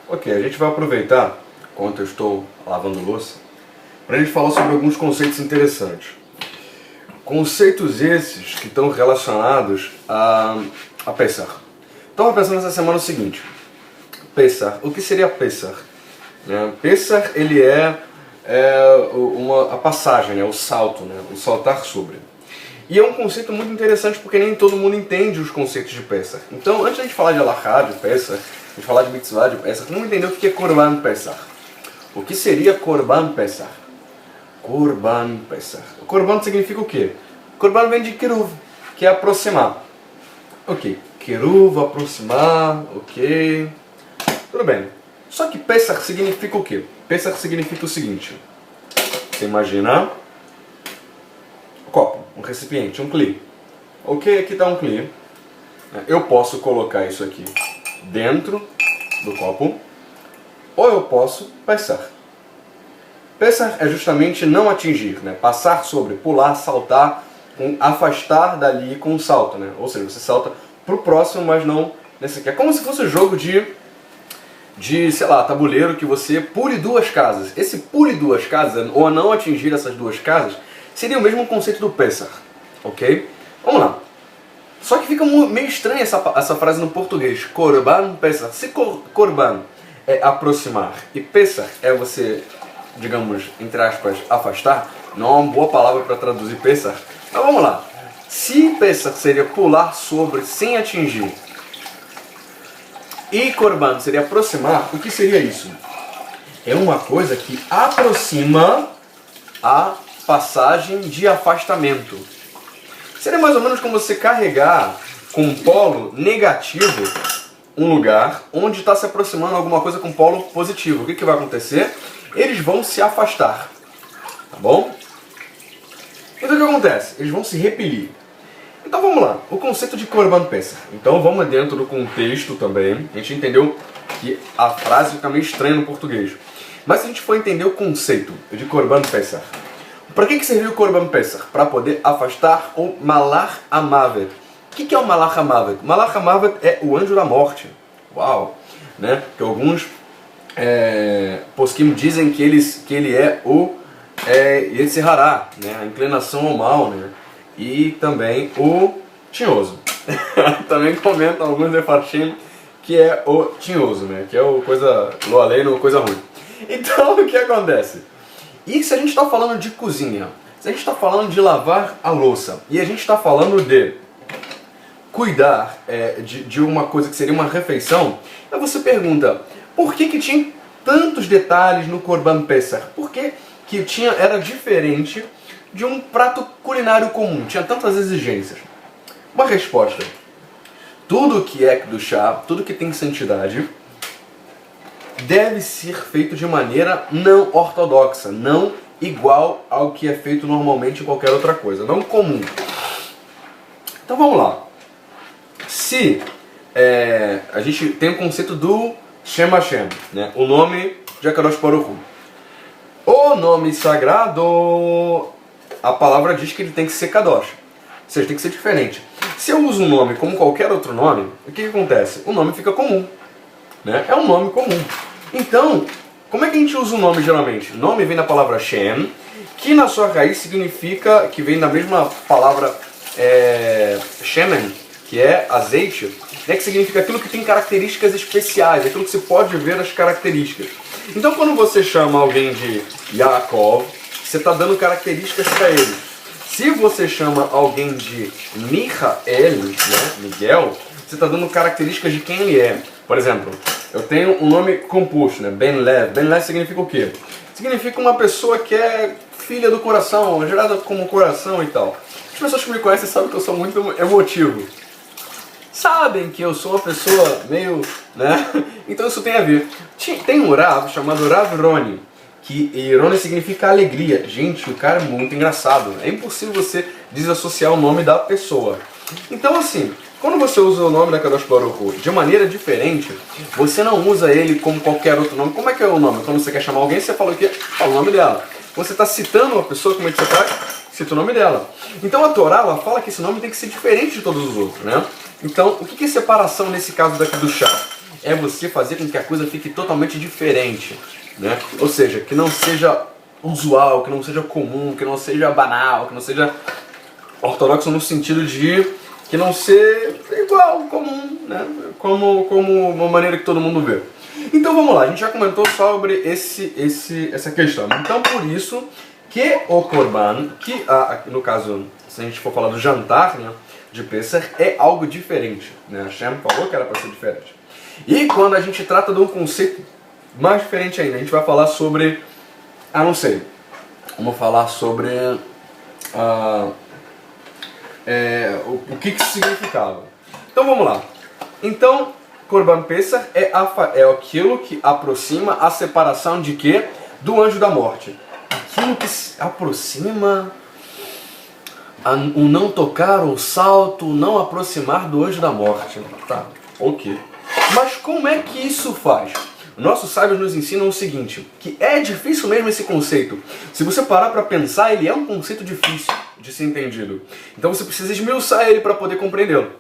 Ok, a gente vai aproveitar, enquanto eu estou lavando louça, para a gente falar sobre alguns conceitos interessantes. Conceitos esses que estão relacionados a Pesach. Estava pensando essa semana o seguinte: Pesach, o que seria Pesach? Pesach, ele é a passagem, o salto, o saltar sobre. E é um conceito muito interessante porque nem todo mundo entende os conceitos de Pesach. Então, antes de a gente falar de Halachá, de Pesach, a gente falar de Mitzvah, de Pesach, vamos entender o que é Korban Pesach. O que seria Korban Pesach? Korban Pesach. Korban significa o quê? Korban vem de Keruv, que é aproximar. Ok, Keruv, aproximar, ok. Tudo bem. Só que Pesach significa o quê? Pesach significa o seguinte. Você imagina um copo, um recipiente, um cli. Ok, aqui está um cli. Eu posso colocar isso aqui dentro do copo, ou eu posso pesar. Pesar é justamente não atingir, passar sobre, pular, saltar, afastar dali com um salto. Ou seja, você salta para o próximo, mas não nesse aqui. É como se fosse um jogo de, sei lá, tabuleiro que você pule duas casas. Esse pule duas casas, ou não atingir essas duas casas, seria o mesmo conceito do Pesach, ok? Vamos lá. Só que fica meio estranha essa frase no português. Korban Pesach. Se Korban é aproximar e Pesach é você, digamos, entre aspas, afastar, não é uma boa palavra para traduzir Pesach. Mas vamos lá. Se Pesach seria pular sobre sem atingir e Korban seria aproximar, o que seria isso? É uma coisa que aproxima a passagem de afastamento. Seria mais ou menos como você carregar com um polo negativo um lugar onde está se aproximando alguma coisa com polo positivo. O que vai acontecer? Eles vão se afastar. Tá bom? Então o que acontece? Eles vão se repelir. Então vamos lá. O conceito de Korban Pesach. Então vamos dentro do contexto também. A gente entendeu que a frase fica meio estranha no português. Mas se a gente for entender o conceito de Korban Pesach, para que serviu o Korban Pesach? Para poder afastar o Malach HaMavet. O que é o Malach HaMavet? Malach HaMavet é o anjo da morte. Uau! Que alguns poskim dizem que ele é o Yetzer Hará, a inclinação ao mal, e também o tinhoso. Também comentam alguns Mefarshim que é o tinhoso, que é o coisa lo aleno, coisa ruim. Então o que acontece? E se a gente está falando de cozinha, se a gente está falando de lavar a louça, e a gente está falando de cuidar de uma coisa que seria uma refeição, aí você pergunta, por que tinha tantos detalhes no Korban Pesach? Por que era diferente de um prato culinário comum? Tinha tantas exigências. Uma resposta. Tudo que é do chá, tudo que tem santidade, deve ser feito de maneira não ortodoxa, não igual ao que é feito normalmente em qualquer outra coisa, não comum. Então vamos lá. Se a gente tem o conceito do Shem Hashem, o nome de Akadosh Baruch Hu. O nome sagrado, a palavra diz que ele tem que ser Kadosh, ou seja, tem que ser diferente. Se eu uso um nome como qualquer outro nome, o que acontece? O nome fica comum. É um nome comum. Então, como é que a gente usa o nome geralmente? Nome vem da palavra Shem, que na sua raiz significa, que vem da mesma palavra Shemen, que é azeite, que significa aquilo que tem características especiais, aquilo que você pode ver as características. Então quando você chama alguém de Yaakov, você está dando características para ele. Se você chama alguém de Michael, Miguel, você está dando características de quem ele é. Por exemplo, eu tenho um nome composto, Ben Lev. Ben Lev significa o quê? Significa uma pessoa que é filha do coração, gerada como coração e tal. As pessoas que me conhecem sabem que eu sou muito emotivo. Sabem que eu sou uma pessoa meio, Então isso tem a ver. Tem um Rav chamado Rav Roni, que Roni significa alegria. Gente, o cara é muito engraçado. É impossível você desassociar o nome da pessoa. Então assim, quando você usa o nome da Kadosh Baruch Hu de maneira diferente, você não usa ele como qualquer outro nome. Como é que é o nome? Quando você quer chamar alguém, você fala o nome dela. Você está citando uma pessoa, como é que você faz? Cita o nome dela. Então a Torá, ela fala que esse nome tem que ser diferente de todos os outros, Então, o que é separação nesse caso daqui do chá? é você fazer com que a coisa fique totalmente diferente, né? Ou seja, que não seja usual, que não seja comum, que não seja banal, que não seja ortodoxo no sentido de que não ser igual, comum, né? Como uma maneira que todo mundo vê. Então vamos lá, a gente já comentou sobre essa questão. Então por isso que o Korban, que no caso, se a gente for falar do jantar, né, de Pesach, é algo diferente, né? Hashem falou que era para ser diferente. E quando a gente trata de um conceito mais diferente ainda, a gente vai falar sobre, não sei, vamos falar sobre o que significava. Então vamos lá. Então, Korban Pesach é aquilo que aproxima a separação de quê? Do anjo da morte. Aquilo que se aproxima o não tocar, o salto, o não aproximar do anjo da morte. Tá, ok. Mas como é que isso faz? Nossos sábios nos ensinam o seguinte, que é difícil mesmo esse conceito. Se você parar para pensar, ele é um conceito difícil de ser entendido. Então você precisa esmiuçar ele para poder compreendê-lo.